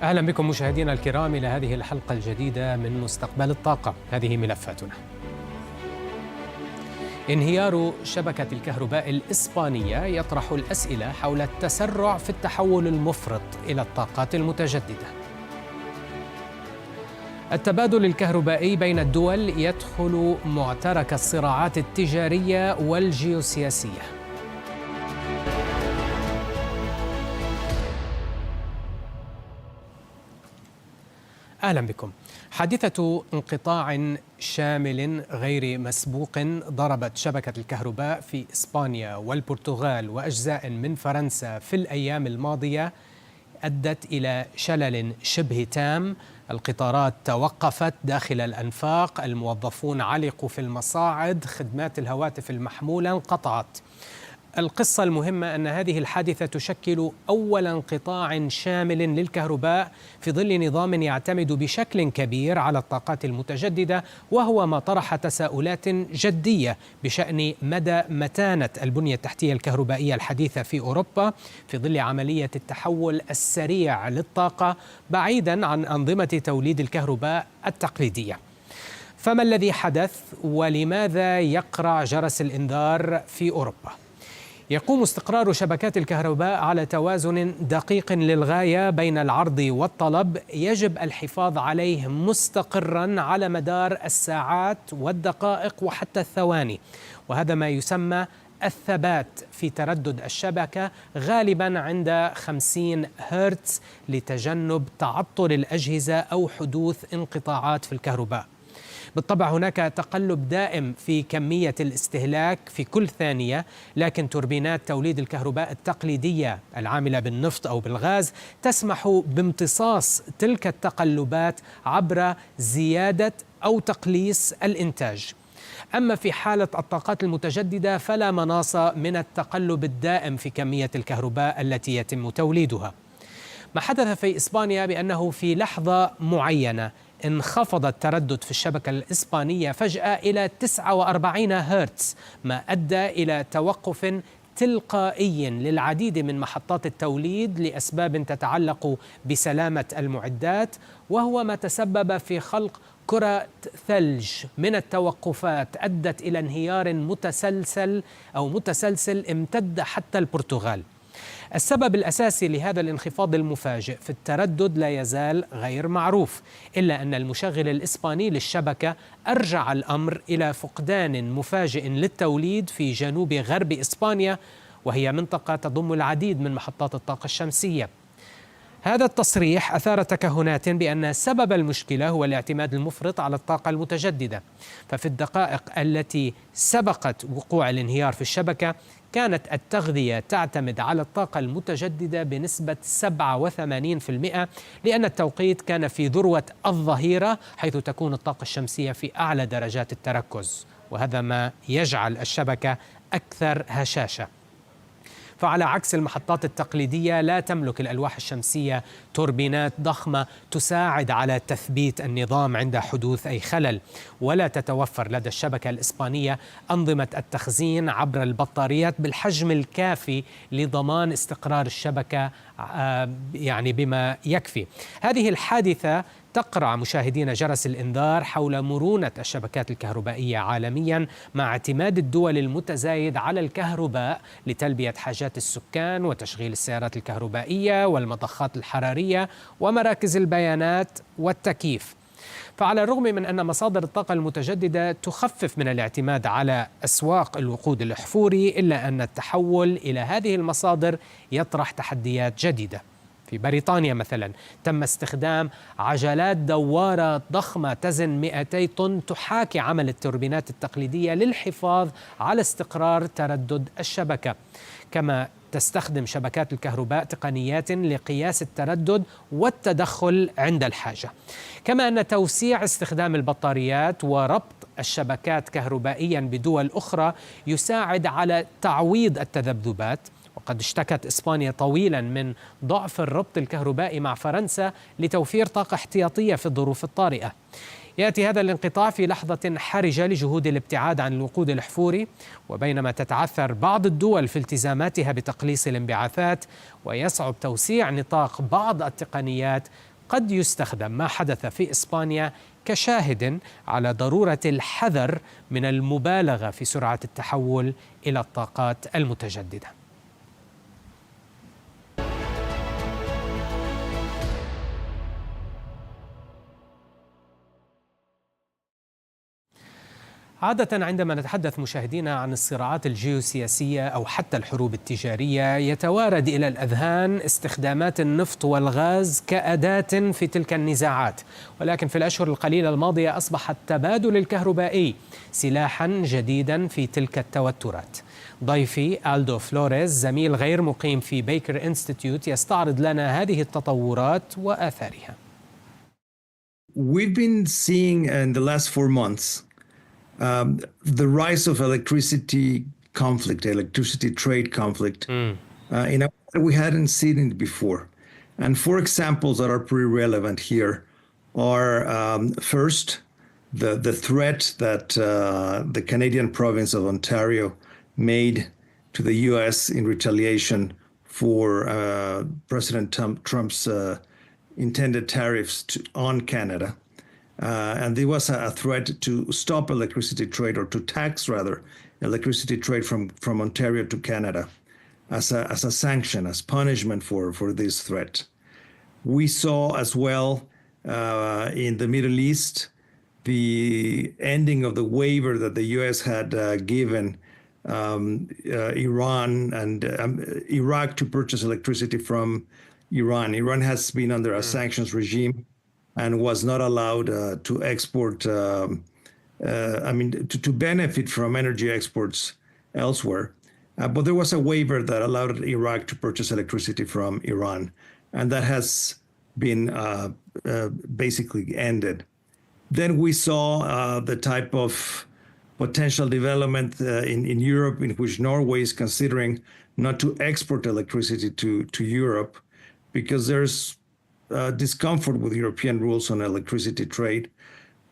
أهلا بكم مشاهدينا الكرام إلى هذه الحلقة الجديدة من مستقبل الطاقة. هذه ملفاتنا. انهيار شبكة الكهرباء الإسبانية يطرح الأسئلة حول التسرع في التحول المفرط إلى الطاقات المتجددة. التبادل الكهربائي بين الدول يدخل معترك الصراعات التجارية والجيوسياسية. أهلا بكم. حادثة انقطاع شامل غير مسبوق ضربت شبكة الكهرباء في إسبانيا والبرتغال وأجزاء من فرنسا في الأيام الماضية أدت إلى شلل شبه تام. القطارات توقفت داخل الأنفاق، الموظفون علقوا في المصاعد، خدمات الهواتف المحمولة انقطعت. القصة المهمة أن هذه الحادثة تشكل أول انقطاع شامل للكهرباء في ظل نظام يعتمد بشكل كبير على الطاقات المتجددة، وهو ما طرح تساؤلات جدية بشأن مدى متانة البنية التحتية الكهربائية الحديثة في أوروبا في ظل عملية التحول السريع للطاقة بعيداً عن أنظمة توليد الكهرباء التقليدية. فما الذي حدث ولماذا يقرع جرس الإنذار في أوروبا؟ يقوم استقرار شبكات الكهرباء على توازن دقيق للغاية بين العرض والطلب يجب الحفاظ عليه مستقرا على مدار الساعات والدقائق وحتى الثواني، وهذا ما يسمى الثبات في تردد الشبكة غالبا عند 50 هرتز لتجنب تعطل الأجهزة أو حدوث انقطاعات في الكهرباء. بالطبع هناك تقلب دائم في كمية الاستهلاك في كل ثانية، لكن توربينات توليد الكهرباء التقليدية العاملة بالنفط أو بالغاز تسمح بامتصاص تلك التقلبات عبر زيادة أو تقليص الإنتاج. أما في حالة الطاقات المتجددة فلا مناص من التقلب الدائم في كمية الكهرباء التي يتم توليدها. ما حدث في إسبانيا بأنه في لحظة معينة انخفض التردد في الشبكة الإسبانية فجأة إلى 49 هرتز، ما أدى إلى توقف تلقائي للعديد من محطات التوليد لأسباب تتعلق بسلامة المعدات، وهو ما تسبب في خلق كرة ثلج من التوقفات أدت إلى انهيار متسلسل امتد حتى البرتغال. السبب الأساسي لهذا الانخفاض المفاجئ في التردد لا يزال غير معروف، إلا أن المشغل الإسباني للشبكة أرجع الأمر إلى فقدان مفاجئ للتوليد في جنوب غرب إسبانيا، وهي منطقة تضم العديد من محطات الطاقة الشمسية. هذا التصريح أثار تكهنات بأن سبب المشكلة هو الاعتماد المفرط على الطاقة المتجددة. ففي الدقائق التي سبقت وقوع الانهيار في الشبكة كانت التغذية تعتمد على الطاقة المتجددة بنسبة 87%، لأن التوقيت كان في ذروة الظهيرة حيث تكون الطاقة الشمسية في أعلى درجات التركز، وهذا ما يجعل الشبكة أكثر هشاشة. فعلى عكس المحطات التقليدية لا تملك الألواح الشمسية توربينات ضخمة تساعد على تثبيت النظام عند حدوث أي خلل، ولا تتوفر لدى الشبكة الإسبانية أنظمة التخزين عبر البطاريات بالحجم الكافي لضمان استقرار الشبكة بما يكفي. هذه الحادثة تقرع مشاهدين جرس الإنذار حول مرونة الشبكات الكهربائية عالميا مع اعتماد الدول المتزايد على الكهرباء لتلبية حاجات السكان وتشغيل السيارات الكهربائية والمضخات الحرارية ومراكز البيانات والتكييف. فعلى الرغم من أن مصادر الطاقة المتجددة تخفف من الاعتماد على أسواق الوقود الأحفوري، إلا أن التحول إلى هذه المصادر يطرح تحديات جديدة. في بريطانيا مثلا تم استخدام عجلات دوارة ضخمة تزن 200 طن تحاكي عمل التوربينات التقليدية للحفاظ على استقرار تردد الشبكة. كما تستخدم شبكات الكهرباء تقنيات لقياس التردد والتدخل عند الحاجة. كما أن توسيع استخدام البطاريات وربط الشبكات كهربائيا بدول أخرى يساعد على تعويض التذبذبات. وقد اشتكت إسبانيا طويلا من ضعف الربط الكهربائي مع فرنسا لتوفير طاقة احتياطية في الظروف الطارئة. يأتي هذا الانقطاع في لحظة حرجة لجهود الابتعاد عن الوقود الأحفوري، وبينما تتعثر بعض الدول في التزاماتها بتقليص الانبعاثات ويصعب توسيع نطاق بعض التقنيات، قد يستخدم ما حدث في إسبانيا كشاهد على ضرورة الحذر من المبالغة في سرعة التحول إلى الطاقات المتجددة. عادة عندما نتحدث مشاهدينا عن الصراعات الجيوسياسية أو حتى الحروب التجارية يتوارد إلى الأذهان استخدامات النفط والغاز كأداة في تلك النزاعات، ولكن في الأشهر القليلة الماضية أصبح التبادل الكهربائي سلاحا جديدا في تلك التوترات. ضيفي ألدو فلوريز زميل غير مقيم في بيكر انستيتيوت يستعرض لنا هذه التطورات وآثارها. We've been seeing in the last 4 months the rise of electricity conflict, electricity trade conflict, in a way that we hadn't seen it before. And 4 examples that are pretty relevant here are first, the threat that the Canadian province of Ontario made to the US in retaliation for President Trump's intended tariffs on Canada. And there was a threat to stop electricity trade, or to tax rather electricity trade from Ontario to Canada as a sanction, as punishment for this threat. We saw as well in the Middle East the ending of the waiver that the US had given Iran and Iraq to purchase electricity from Iran. Iran has been under a sanctions regime and was not allowed to export, to benefit from energy exports elsewhere. But there was a waiver that allowed Iraq to purchase electricity from Iran, and that has been basically ended. Then we saw the type of potential development in Europe, in which Norway is considering not to export electricity to Europe because there's discomfort with European rules on electricity trade,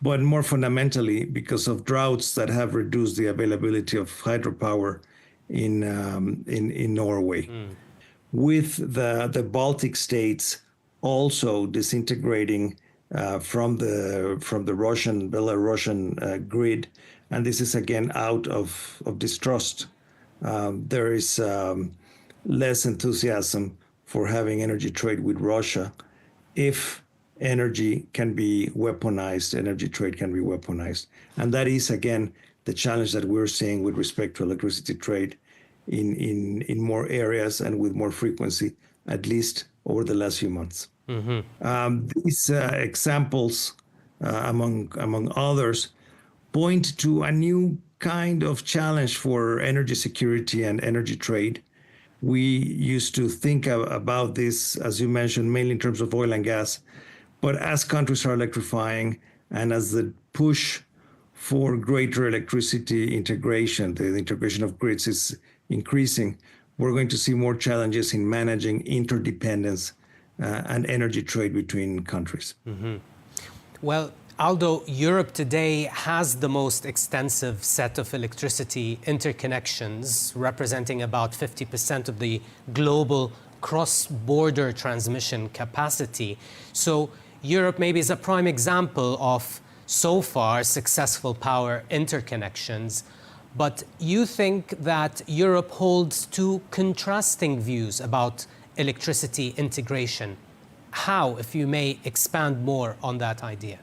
but more fundamentally because of droughts that have reduced the availability of hydropower in Norway. With the Baltic states also disintegrating from the Russian, Belarusian grid, and this is again out of distrust. There is less enthusiasm for having energy trade with Russia. If energy can be weaponized, energy trade can be weaponized. And that is, again, the challenge that we're seeing with respect to electricity trade in more areas and with more frequency, at least over the last few months. These examples, among others, point to a new kind of challenge for energy security and energy trade. We used to think about this, as you mentioned, mainly in terms of oil and gas. But as countries are electrifying and as the push for greater electricity integration, the integration of grids is increasing, we're going to see more challenges in managing interdependence and energy trade between countries. Well, Aldo, Europe today has the most extensive set of electricity interconnections, representing about 50% of the global cross-border transmission capacity. So Europe maybe is a prime example of, so far, successful power interconnections. But you think that Europe holds 2 contrasting views about electricity integration. How, if you may expand more on that idea?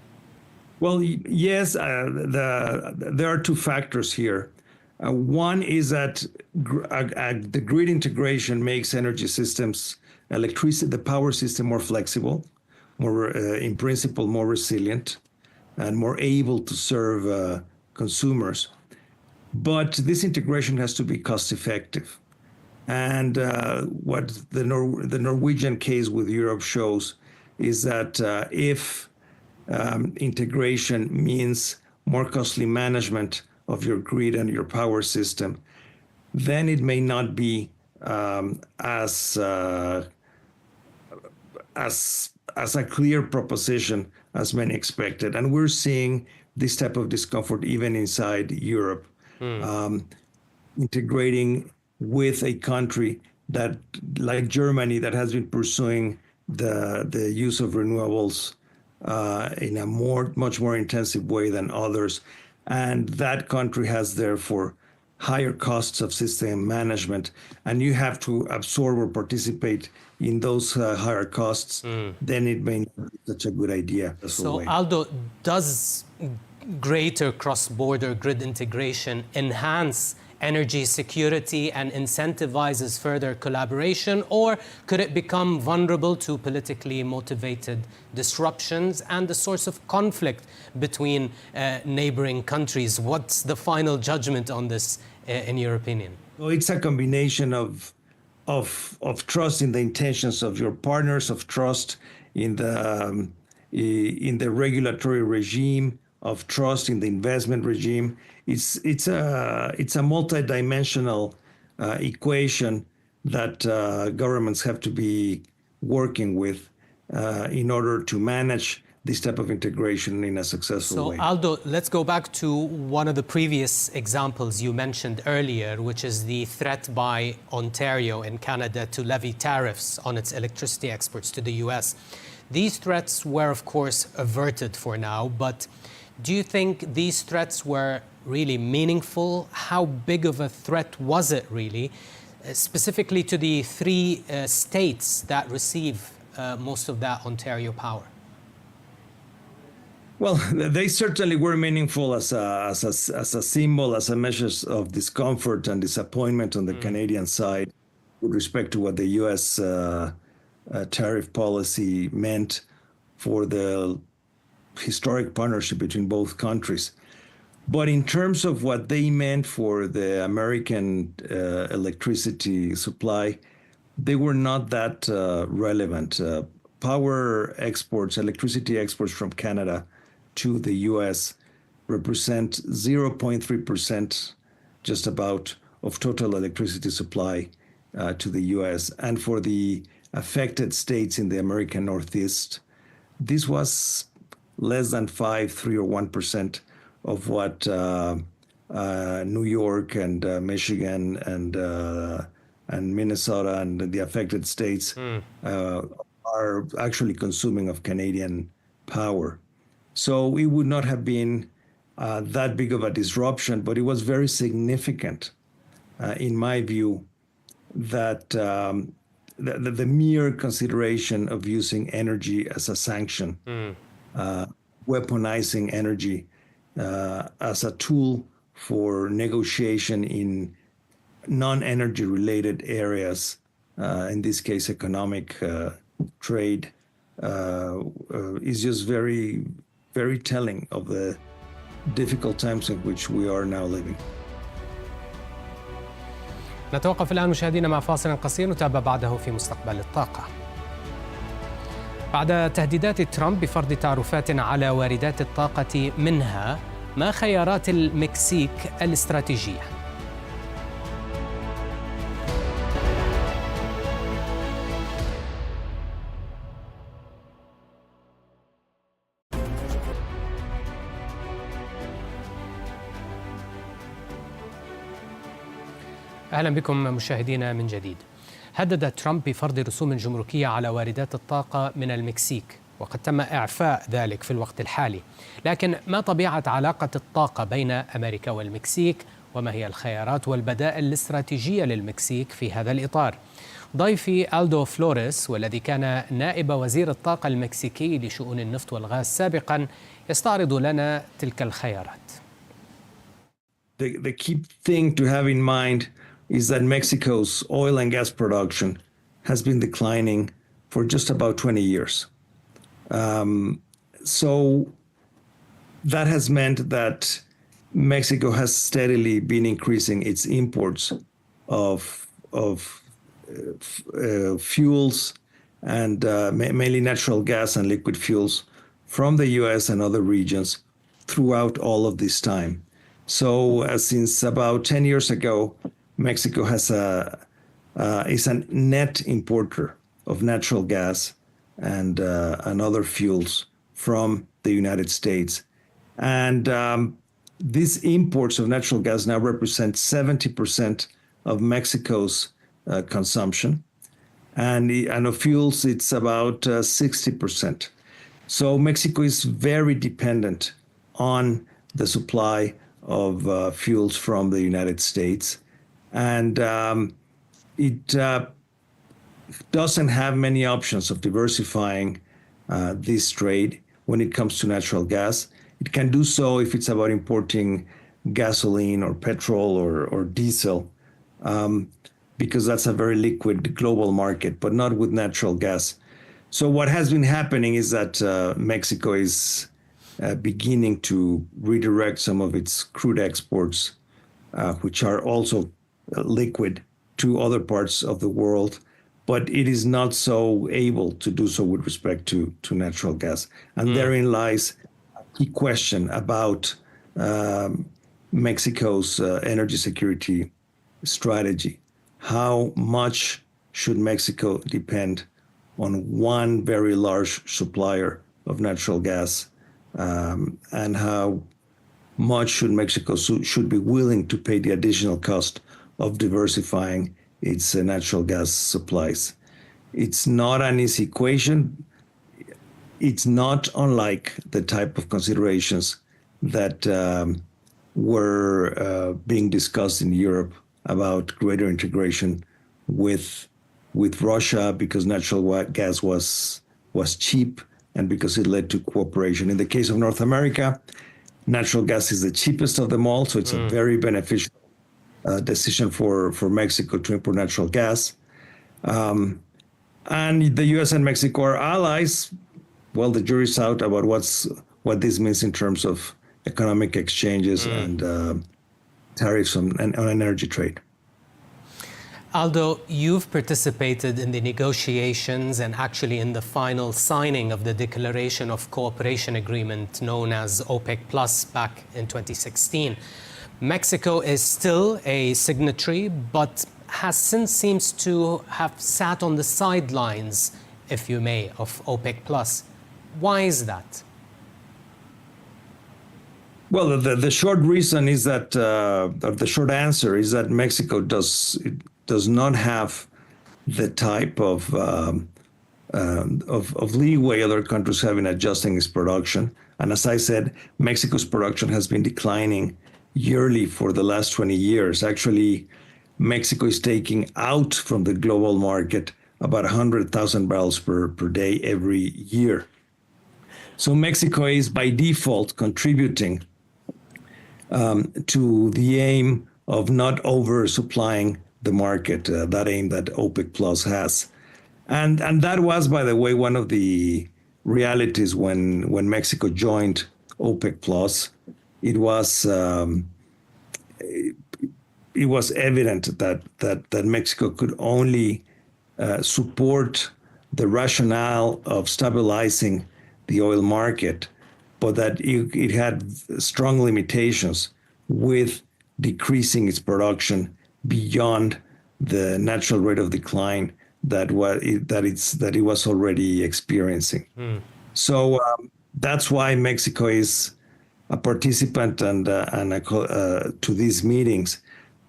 Well, yes, there are 2 factors here. One is that the grid integration makes energy systems, the power system more flexible, more, in principle, more resilient, and more able to serve consumers. But this integration has to be cost effective. And what the Norwegian case with Europe shows is that if integration means more costly management of your grid and your power system, then it may not be as a clear proposition as many expected. And we're seeing this type of discomfort even inside Europe, integrating with a country that, like Germany, that has been pursuing the use of renewables in a much more intensive way than others. And that country has therefore higher costs of system management, and you have to absorb or participate in those higher costs, then it may not be such a good idea. So, Aldo, does greater cross-border grid integration enhance energy security and incentivizes further collaboration, or could it become vulnerable to politically motivated disruptions and the source of conflict between neighboring countries? What's the final judgment on this, in your opinion? Well, it's a combination of trust in the intentions of your partners, of trust in the regulatory regime, of trust in the investment regime. It's a multidimensional equation that governments have to be working with in order to manage this type of integration in a successful way. So, Aldo, let's go back to one of the previous examples you mentioned earlier, which is the threat by Ontario in Canada to levy tariffs on its electricity exports to the US. These threats were, of course, averted for now, but do you think these threats were really meaningful? How big of a threat was it really, specifically to the three states that receive most of that Ontario power? Well, they certainly were meaningful as a symbol, as a measure of discomfort and disappointment on the Canadian side with respect to what the U.S. Tariff policy meant for the historic partnership between both countries. But in terms of what they meant for the American electricity supply, they were not that relevant. Power exports, electricity exports from Canada to the US represent 0.3% just about of total electricity supply to the US. And for the affected states in the American Northeast, this was less than 3 or 1% of what New York and Michigan and Minnesota and the affected states are actually consuming of Canadian power. So it would not have been that big of a disruption, but it was very significant, in my view, that the mere consideration of using energy as a sanction, weaponizing energy as a tool for negotiation in non-energy related areas, in this case economic trade, is just very, very telling of the difficult times in which we are now living. نتوقف الآن مشاهدينا مع فاصل قصير نتابع بعده في مستقبل الطاقة. بعد تهديدات ترامب بفرض تعرفات على واردات الطاقة منها، ما خيارات المكسيك الاستراتيجية؟ أهلا بكم مشاهدينا من جديد. هدد ترامب بفرض رسوم جمركية على واردات الطاقة من المكسيك، وقد تم إعفاء ذلك في الوقت الحالي. لكن ما طبيعة علاقة الطاقة بين أمريكا والمكسيك؟ وما هي الخيارات والبدائل الاستراتيجية للمكسيك في هذا الإطار؟ ضيفي ألدو فلوريس، والذي كان نائب وزير الطاقة المكسيكي لشؤون النفط والغاز سابقا، يستعرض لنا تلك الخيارات. The key thing to have in mind is that Mexico's oil and gas production has been declining for just about 20 years. So that has meant that Mexico has steadily been increasing its imports of fuels and mainly natural gas and liquid fuels from the US and other regions throughout all of this time. So since about 10 years ago, Mexico has is a net importer of natural gas and other fuels from the United States. And these imports of natural gas now represent 70% of Mexico's consumption. and of fuels, it's about 60%. So Mexico is very dependent on the supply of fuels from the United States, and it doesn't have many options of diversifying this trade when it comes to natural gas. It can do so if it's about importing gasoline or petrol or diesel, because that's a very liquid global market, but not with natural gas. So what has been happening is that Mexico is beginning to redirect some of its crude exports, which are also liquid, to other parts of the world, but it is not so able to do so with respect to natural gas. And therein lies a key question about Mexico's energy security strategy. How much should Mexico depend on one very large supplier of natural gas, and how much should Mexico should be willing to pay the additional cost of diversifying its natural gas supplies? It's not an easy equation. It's not unlike the type of considerations that were being discussed in Europe about greater integration with Russia, because natural gas was cheap and because it led to cooperation. In the case of North America, natural gas is the cheapest of them all, so it's a very beneficial decision for Mexico to import natural gas. And the U.S. and Mexico are allies. Well, the jury's out about what this means in terms of economic exchanges and tariffs on energy trade. Aldo, you've participated in the negotiations and actually in the final signing of the Declaration of Cooperation Agreement known as OPEC Plus back in 2016. Mexico is still a signatory, but has since seems to have sat on the sidelines, if you may, of OPEC Plus. Why is that? Well, the short reason is that, the short answer is that Mexico does not have the type of leeway other countries have in adjusting its production. And as I said, Mexico's production has been declining yearly for the last 20 years. Actually, Mexico is taking out from the global market about 100,000 barrels per day every year. So Mexico is by default contributing to the aim of not oversupplying the market, that aim that OPEC Plus has. And that was, by the way, one of the realities when Mexico joined OPEC Plus. It was evident that Mexico could only support the rationale of stabilizing the oil market, but that it had strong limitations with decreasing its production beyond the natural rate of decline that it was already experiencing. So that's why Mexico is a participant and to these meetings,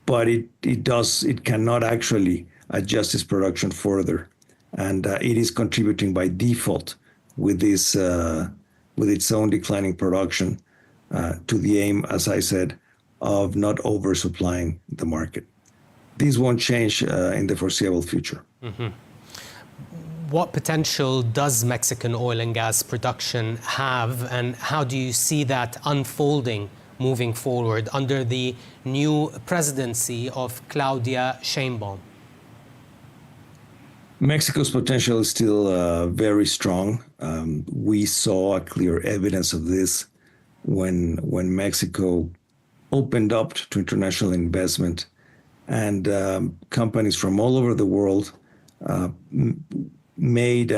but it cannot actually adjust its production further, and it is contributing by default with this with its own declining production to the aim, as I said, of not oversupplying the market. These won't change in the foreseeable future. What potential does Mexican oil and gas production have, and how do you see that unfolding moving forward under the new presidency of Claudia Sheinbaum? Mexico's potential is still very strong. We saw clear evidence of this when Mexico opened up to international investment, and companies from all over the world made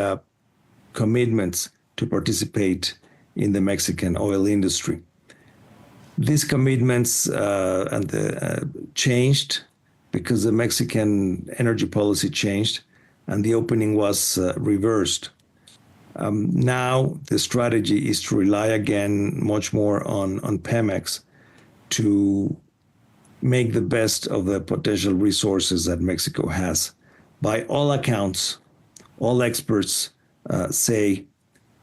commitments to participate in the Mexican oil industry. These commitments changed because the Mexican energy policy changed, and the opening was reversed. Now the strategy is to rely again much more on Pemex to make the best of the potential resources that Mexico has. By all accounts, all experts say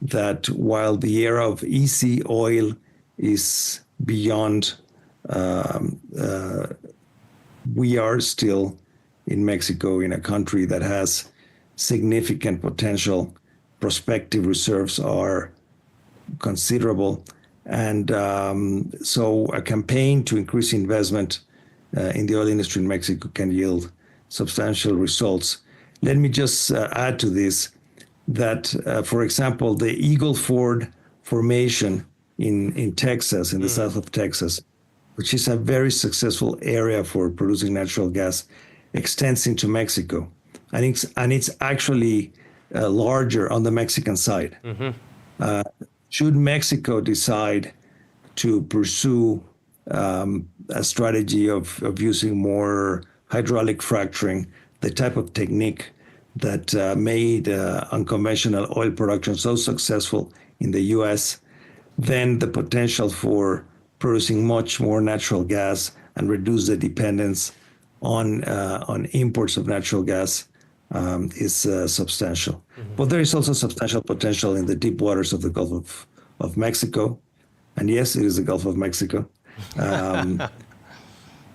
that while the era of easy oil is beyond, we are still in Mexico in a country that has significant potential. Prospective reserves are considerable. And so a campaign to increase investment in the oil industry in Mexico can yield substantial results. Let me just add to this that, for example, the Eagle Ford formation in Texas, in the south of Texas, which is a very successful area for producing natural gas, extends into Mexico. And it's actually larger on the Mexican side. Should Mexico decide to pursue a strategy of using more hydraulic fracturing, the type of technique that made unconventional oil production so successful in the US, then the potential for producing much more natural gas and reduce the dependence on imports of natural gas is substantial. But there is also substantial potential in the deep waters of the Gulf of Mexico. And yes, it is the Gulf of Mexico,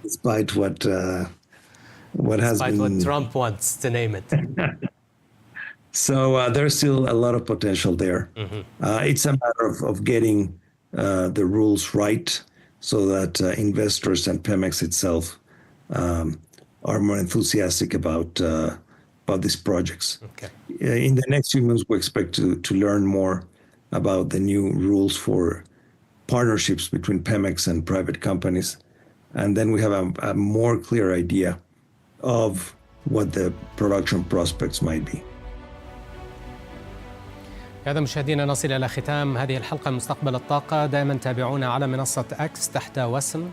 despite what has been... what Trump wants, to name it. So there's still a lot of potential there. It's a matter of getting the rules right so that investors and Pemex itself are more enthusiastic about these projects. Okay. In the next few months, we expect to learn more about the new rules for partnerships between Pemex and private companies. And then we have a more clear idea of what the production prospects might be. هذا مشاهدينا نصل إلى ختام هذه الحلقة من مستقبل الطاقة. دائما تابعونا على منصة أكس تحت وسم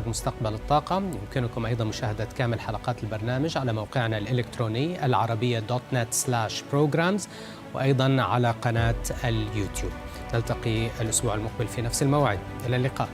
#مستقبل الطاقة. يمكنكم أيضا مشاهدة كامل حلقات البرنامج على موقعنا الإلكتروني العربية.net/programs وأيضا على قناة اليوتيوب. نلتقي الأسبوع المقبل في نفس الموعد. إلى اللقاء.